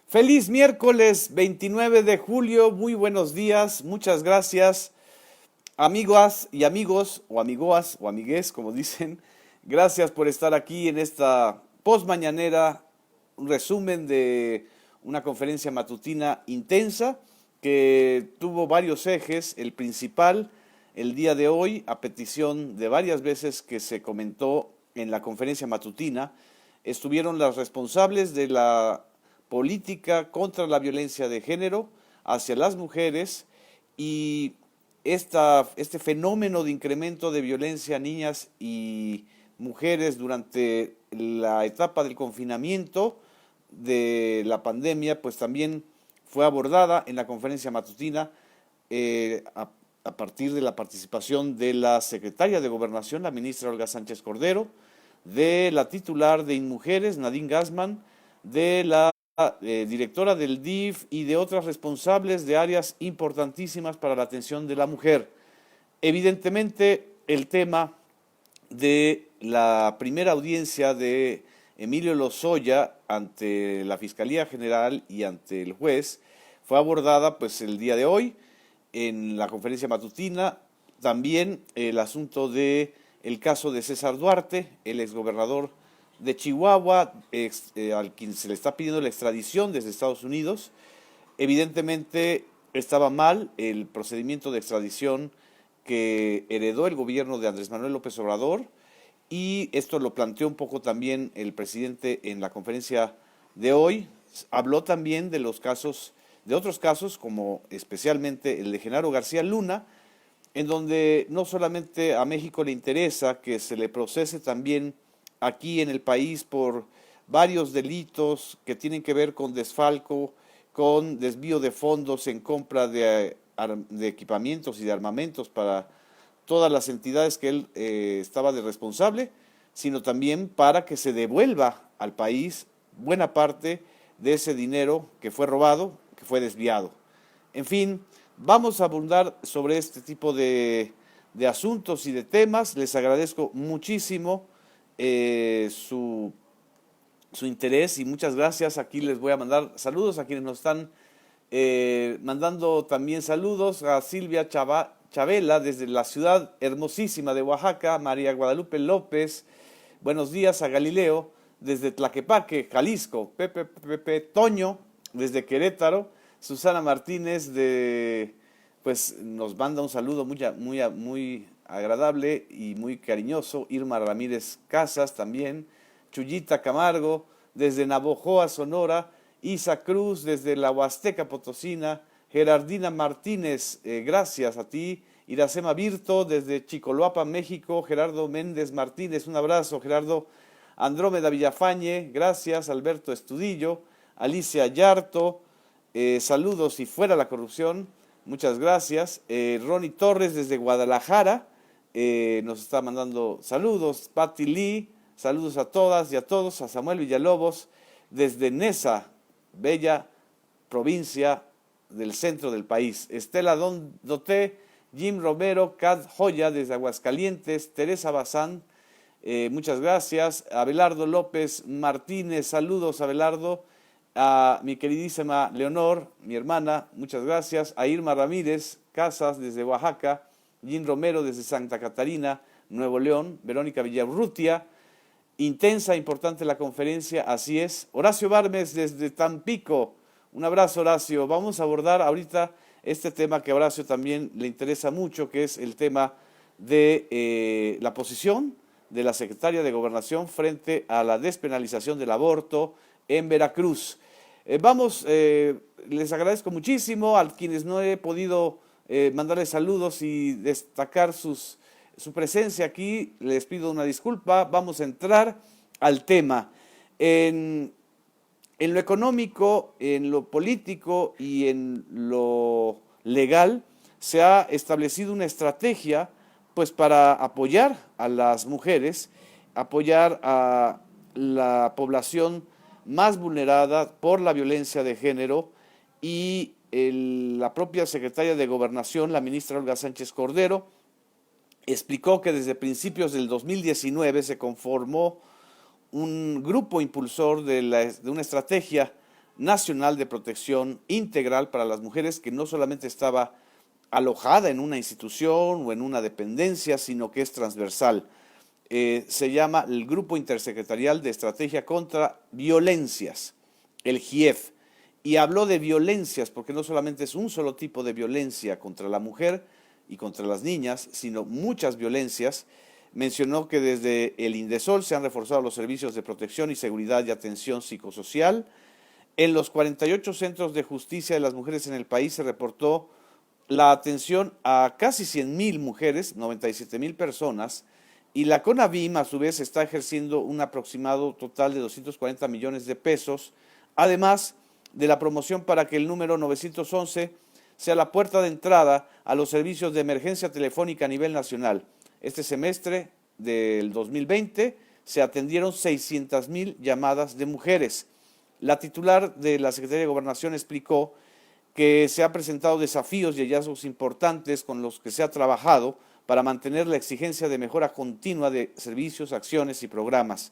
Feliz miércoles 29 de julio, muy buenos días, muchas gracias, amigas y amigos, o amigoas, o amigues, como dicen. Gracias por estar aquí en esta postmañanera, un resumen de una conferencia matutina intensa que tuvo varios ejes. El principal, el día de hoy, a petición de varias veces que se comentó en la conferencia matutina, estuvieron las responsables de la política contra la violencia de género hacia las mujeres y este fenómeno de incremento de violencia a niñas y mujeres durante la etapa del confinamiento de la pandemia, pues también fue abordada en la conferencia matutina a partir de la participación de la secretaria de Gobernación, la ministra Olga Sánchez Cordero, de la titular de INMujeres, Nadine Gassman, de la directora del DIF y de otras responsables de áreas importantísimas para la atención de la mujer. Evidentemente, el tema de la primera audiencia de Emilio Lozoya ante la Fiscalía General y ante el juez fue abordada pues el día de hoy en la conferencia matutina. También el asunto de el caso de César Duarte, el exgobernador de Chihuahua, al quien se le está pidiendo la extradición desde Estados Unidos. Evidentemente estaba mal el procedimiento de extradición que heredó el gobierno de Andrés Manuel López Obrador, y esto lo planteó un poco también el presidente en la conferencia de hoy. Habló también de los casos, de otros casos, como especialmente el de Genaro García Luna, en donde no solamente a México le interesa que se le procese también aquí en el país por varios delitos que tienen que ver con desfalco, con desvío de fondos en compra de equipamientos y de armamentos para todas las entidades que él estaba de responsable, sino también para que se devuelva al país buena parte de ese dinero que fue robado, que fue desviado. En fin, vamos a abundar sobre este tipo de asuntos y de temas. Les agradezco muchísimo su interés y muchas gracias. Aquí les voy a mandar saludos a quienes nos están mandando también saludos. A Silvia Chavela desde la ciudad hermosísima de Oaxaca, María Guadalupe López, buenos días. A Galileo desde Tlaquepaque, Jalisco, Pepe Toño desde Querétaro, Susana Martínez pues nos manda un saludo muy agradable y muy cariñoso. Irma Ramírez Casas también, Chuyita Camargo desde Navojoa, Sonora, Isa Cruz desde la Huasteca Potosina, Gerardina Martínez, gracias a ti. Iracema Virto desde Chicoloapa, México, Gerardo Méndez Martínez, un abrazo, Gerardo. Andrómeda Villafañe, gracias. Alberto Estudillo, Alicia Yarto, saludos y fuera la corrupción, muchas gracias. Ronnie Torres desde Guadalajara, nos está mandando saludos. Patti Lee, saludos a todas y a todos. A Samuel Villalobos desde Nesa, bella provincia del centro del país. Estela Doté, Jim Romero, Kat Joya desde Aguascalientes, Teresa Bazán, muchas gracias. Abelardo López Martínez, saludos Abelardo. A mi queridísima Leonor, mi hermana, muchas gracias. A Irma Ramírez Casas desde Oaxaca, Jim Romero desde Santa Catarina, Nuevo León, Verónica Villarrutia. Intensa, importante la conferencia, así es. Horacio Barmes desde Tampico, un abrazo Horacio. Vamos a abordar ahorita este tema que a Horacio también le interesa mucho, que es el tema de la posición de la secretaria de Gobernación frente a la despenalización del aborto en Veracruz. Les agradezco muchísimo a quienes no he podido mandarles saludos y destacar su presencia aquí. Les pido una disculpa. Vamos a entrar al tema. En lo económico, en lo político y en lo legal se ha establecido una estrategia pues para apoyar a las mujeres, apoyar a la población más vulnerada por la violencia de género, y la propia secretaria de Gobernación, la ministra Olga Sánchez Cordero, explicó que desde principios del 2019 se conformó un grupo impulsor de una estrategia nacional de protección integral para las mujeres, que no solamente estaba alojada en una institución o en una dependencia, sino que es transversal. Se llama el Grupo Intersecretarial de Estrategia contra Violencias, el GIEF, y habló de violencias, porque no solamente es un solo tipo de violencia contra la mujer y contra las niñas, sino muchas violencias. Mencionó que desde el INDESOL se han reforzado los servicios de protección y seguridad y atención psicosocial. En los 48 centros de justicia de las mujeres en el país se reportó la atención a casi 100,000 mujeres, 97,000 personas, y la CONAVIM a su vez está ejerciendo un aproximado total de 240 millones de pesos, además de la promoción para que el número 911 sea la puerta de entrada a los servicios de emergencia telefónica a nivel nacional. Este semestre del 2020 se atendieron 600,000 llamadas de mujeres. La titular de la Secretaría de Gobernación explicó que se han presentado desafíos y hallazgos importantes con los que se ha trabajado para mantener la exigencia de mejora continua de servicios, acciones y programas.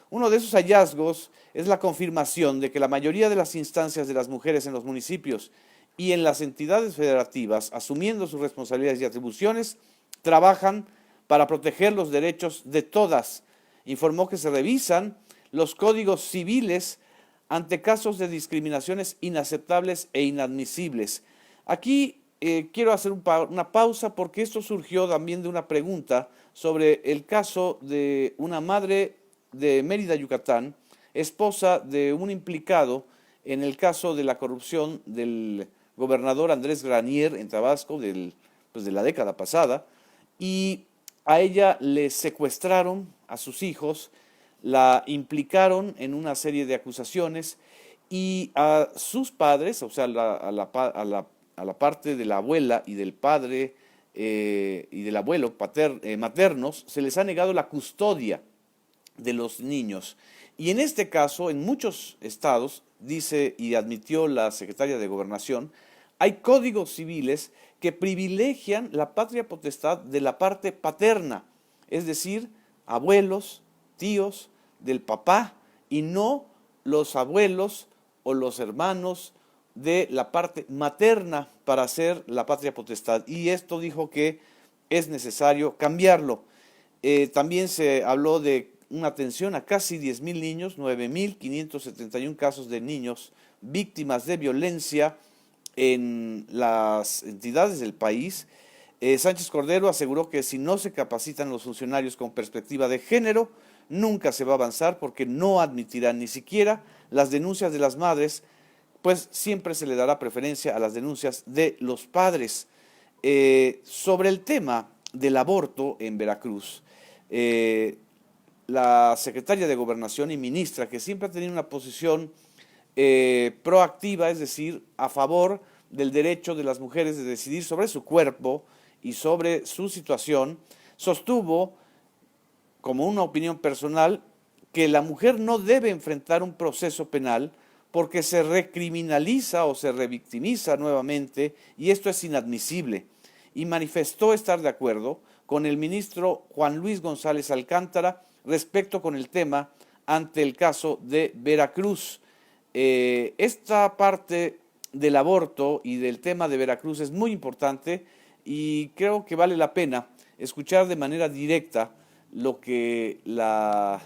Uno de esos hallazgos es la confirmación de que la mayoría de las instancias de las mujeres en los municipios y en las entidades federativas, asumiendo sus responsabilidades y atribuciones, trabajan para proteger los derechos de todas. Informó que se revisan los códigos civiles ante casos de discriminaciones inaceptables e inadmisibles. Aquí quiero hacer una pausa porque esto surgió también de una pregunta sobre el caso de una madre de Mérida, Yucatán, esposa de un implicado en el caso de la corrupción del gobernador Andrés Granier en Tabasco de la década pasada, y a ella le secuestraron a sus hijos, la implicaron en una serie de acusaciones y a sus padres, o sea, a la parte de la abuela y del padre y del abuelo maternos, se les ha negado la custodia de los niños. Y en este caso, en muchos estados, dice y admitió la secretaria de Gobernación, hay códigos civiles que privilegian la patria potestad de la parte paterna, es decir, abuelos, tíos del papá, y no los abuelos o los hermanos de la parte materna para hacer la patria potestad. Y esto dijo que es necesario cambiarlo. También se habló de una atención a casi 10,000 niños, 9,571 casos de niños víctimas de violencia en las entidades del país. Sánchez Cordero aseguró que si no se capacitan los funcionarios con perspectiva de género, nunca se va a avanzar porque no admitirán ni siquiera las denuncias de las madres, pues siempre se le dará preferencia a las denuncias de los padres. Sobre el tema del aborto en Veracruz, la secretaria de Gobernación y ministra, que siempre ha tenido una posición proactiva, es decir, a favor del derecho de las mujeres de decidir sobre su cuerpo y sobre su situación, sostuvo, como una opinión personal, que la mujer no debe enfrentar un proceso penal porque se recriminaliza o se revictimiza nuevamente, y esto es inadmisible. Y manifestó estar de acuerdo con el ministro Juan Luis González Alcántara respecto con el tema ante el caso de Veracruz. Esta parte del aborto y del tema de Veracruz es muy importante y creo que vale la pena escuchar de manera directa lo que la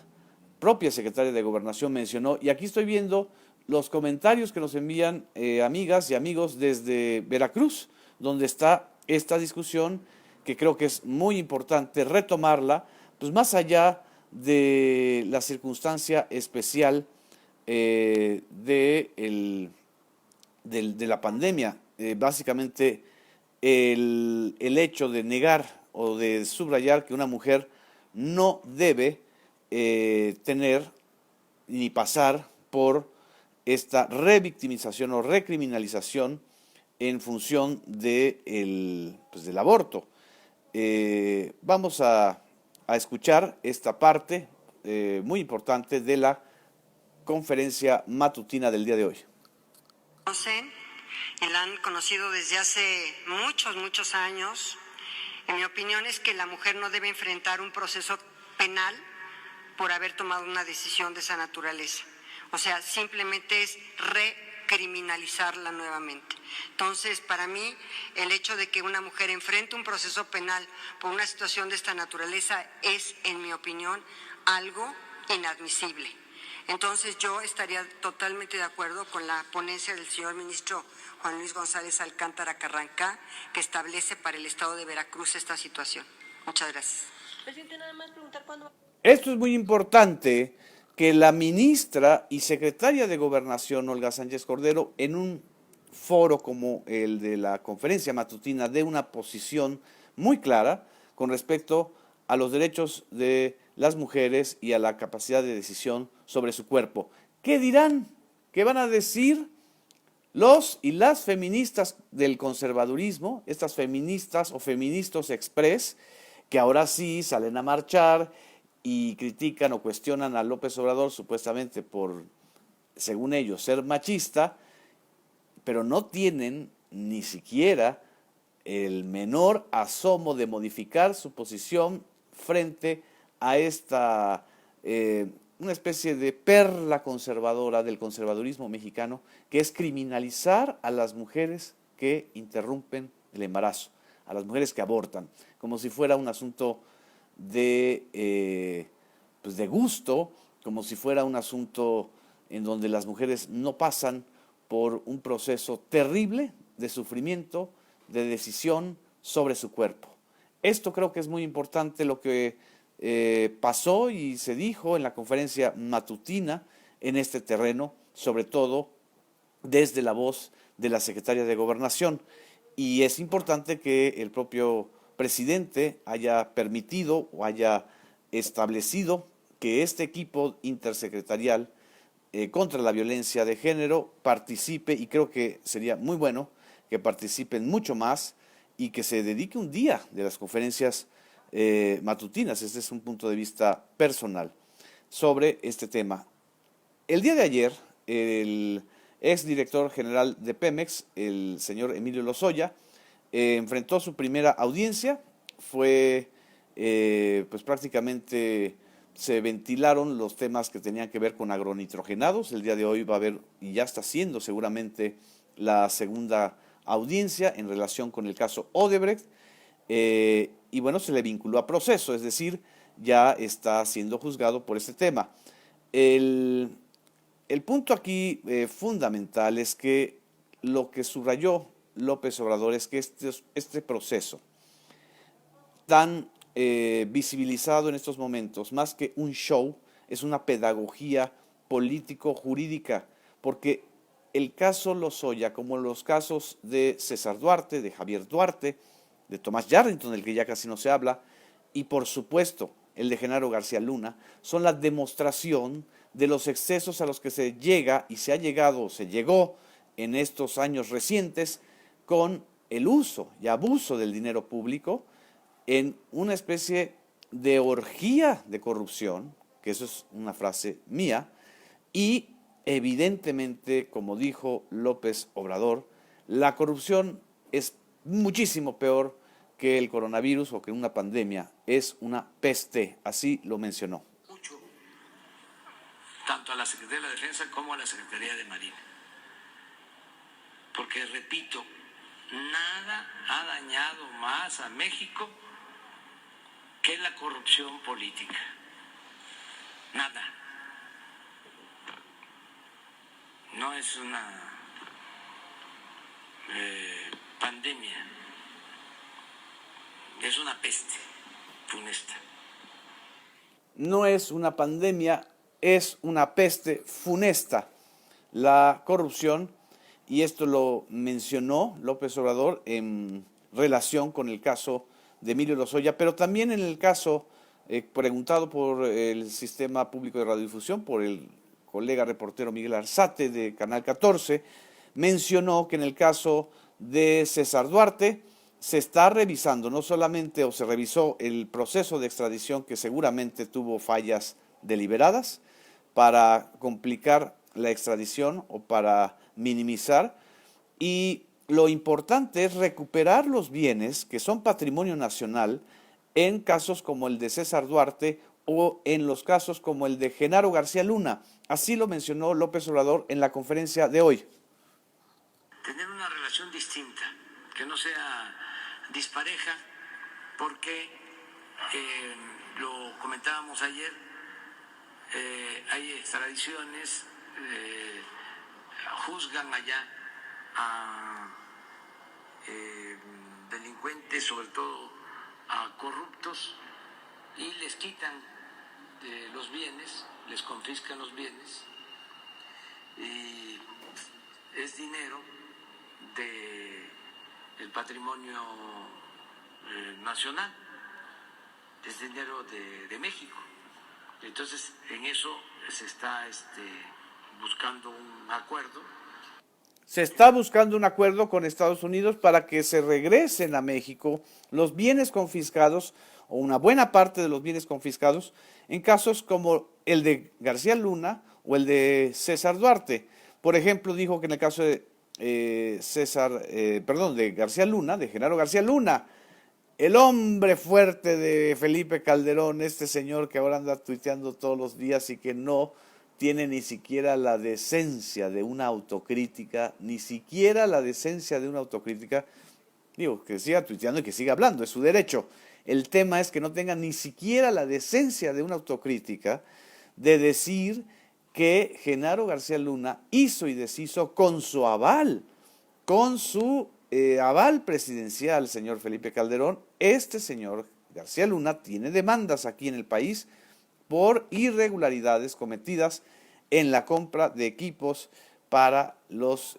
propia secretaria de Gobernación mencionó. Y aquí estoy viendo los comentarios que nos envían amigas y amigos desde Veracruz, donde está esta discusión, que creo que es muy importante retomarla, pues más allá de la circunstancia especial de la pandemia. Básicamente el hecho de negar o de subrayar que una mujer no debe tener ni pasar por esta revictimización o recriminalización en función del aborto. Vamos a escuchar esta parte muy importante de la conferencia matutina del día de hoy. La han conocido desde hace muchos años. En mi opinión es que la mujer no debe enfrentar un proceso penal por haber tomado una decisión de esa naturaleza. O sea, simplemente es recriminalizarla nuevamente. Entonces, para mí, el hecho de que una mujer enfrente un proceso penal por una situación de esta naturaleza es, en mi opinión, algo inadmisible. Entonces, yo estaría totalmente de acuerdo con la ponencia del señor ministro Juan Luis González Alcántara Carrancá, que establece para el estado de Veracruz esta situación. Muchas gracias. Presidente, nada más preguntar cuándo. Esto es muy importante, que la ministra y secretaria de Gobernación, Olga Sánchez Cordero, en un foro como el de la conferencia matutina, dé una posición muy clara con respecto a los derechos de las mujeres y a la capacidad de decisión sobre su cuerpo. ¿Qué dirán? ¿Qué van a decir los y las feministas del conservadurismo, estas feministas o feministas express, que ahora sí salen a marchar y critican o cuestionan a López Obrador supuestamente por, según ellos, ser machista, pero no tienen ni siquiera el menor asomo de modificar su posición frente a esta una especie de perla conservadora del conservadurismo mexicano, que es criminalizar a las mujeres que interrumpen el embarazo, a las mujeres que abortan, como si fuera un asunto pues de gusto, como si fuera un asunto en donde las mujeres no pasan por un proceso terrible de sufrimiento, de decisión sobre su cuerpo. Esto creo que es muy importante, lo que pasó y se dijo en la conferencia matutina en este terreno, sobre todo desde la voz de la secretaria de Gobernación. Y es importante que el propio presidente haya permitido o haya establecido que este equipo intersecretarial contra la violencia de género participe, y creo que sería muy bueno que participen mucho más y que se dedique un día de las conferencias matutinas. Este es un punto de vista personal sobre este tema. El día de ayer, el exdirector general de Pemex, el señor Emilio Lozoya, enfrentó su primera audiencia. Fue, pues prácticamente se ventilaron los temas que tenían que ver con agronitrogenados. El día de hoy va a haber, y ya está siendo seguramente, la segunda audiencia en relación con el caso Odebrecht. Y bueno, se le vinculó a proceso, es decir, ya está siendo juzgado por este tema. El punto aquí fundamental es que lo que subrayó López Obrador es que este proceso tan visibilizado en estos momentos, más que un show, es una pedagogía político-jurídica, porque el caso Lozoya, como los casos de César Duarte, de Javier Duarte, de Tomás Yarrington, del que ya casi no se habla, y por supuesto el de Genaro García Luna, son la demostración de los excesos a los que se llega y se ha llegado, se llegó en estos años recientes con el uso y abuso del dinero público en una especie de orgía de corrupción, que eso es una frase mía, y evidentemente, como dijo López Obrador, la corrupción es muchísimo peor que el coronavirus o que una pandemia, es una peste, así lo mencionó. Mucho, tanto a la Secretaría de la Defensa como a la Secretaría de Marina. Porque, repito, nada ha dañado más a México que la corrupción política. Nada. No es una pandemia, es una peste funesta. No es una pandemia, es una peste funesta, la corrupción, y esto lo mencionó López Obrador en relación con el caso de Emilio Lozoya, pero también en el caso preguntado por el Sistema Público de Radiodifusión, por el colega reportero Miguel Arzate de Canal 14, mencionó que en el caso de César Duarte se está revisando, no solamente, o se revisó el proceso de extradición, que seguramente tuvo fallas deliberadas para complicar la extradición o para minimizar, y lo importante es recuperar los bienes que son patrimonio nacional en casos como el de César Duarte o en los casos como el de Genaro García Luna. Así lo mencionó López Obrador en la conferencia de hoy. Tener una relación distinta, que no sea dispareja, porque lo comentábamos ayer, hay extradiciones, juzgan allá a delincuentes, sobre todo a corruptos, y les quitan los bienes, les confiscan los bienes, y es dinero del patrimonio nacional, es dinero de México. Entonces, en eso se está buscando un acuerdo. Se está buscando un acuerdo con Estados Unidos para que se regresen a México los bienes confiscados o una buena parte de los bienes confiscados en casos como el de García Luna o el de César Duarte. Por ejemplo, dijo que en el caso de de García Luna, de Genaro García Luna, el hombre fuerte de Felipe Calderón, este señor que ahora anda tuiteando todos los días y que no tiene ni siquiera la decencia de una autocrítica, ni siquiera la decencia de una autocrítica, digo, que siga tuiteando y que siga hablando, es su derecho. El tema es que no tenga ni siquiera la decencia de una autocrítica de decir que Genaro García Luna hizo y deshizo con su aval, con su aval presidencial, señor Felipe Calderón. Este señor García Luna tiene demandas aquí en el país por irregularidades cometidas en la compra de equipos para los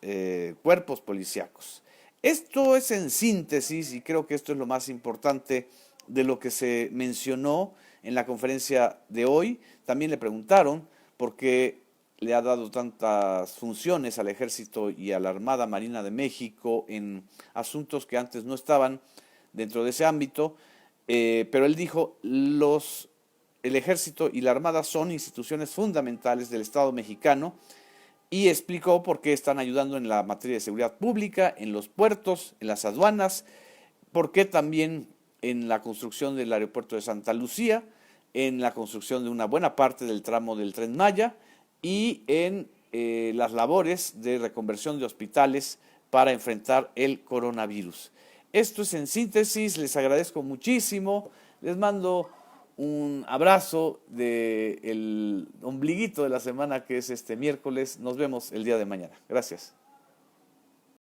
cuerpos policíacos. Esto es en síntesis, y creo que esto es lo más importante de lo que se mencionó en la conferencia de hoy. También le preguntaron por qué le ha dado tantas funciones al Ejército y a la Armada Marina de México en asuntos que antes no estaban dentro de ese ámbito, pero él dijo, el Ejército y la Armada son instituciones fundamentales del Estado mexicano, y explicó por qué están ayudando en la materia de seguridad pública, en los puertos, en las aduanas, por qué también en la construcción del aeropuerto de Santa Lucía, en la construcción de una buena parte del tramo del Tren Maya y en las labores de reconversión de hospitales para enfrentar el coronavirus. Esto es en síntesis, les agradezco muchísimo, les mando un abrazo del ombliguito de la semana, que es este miércoles. Nos vemos el día de mañana. Gracias.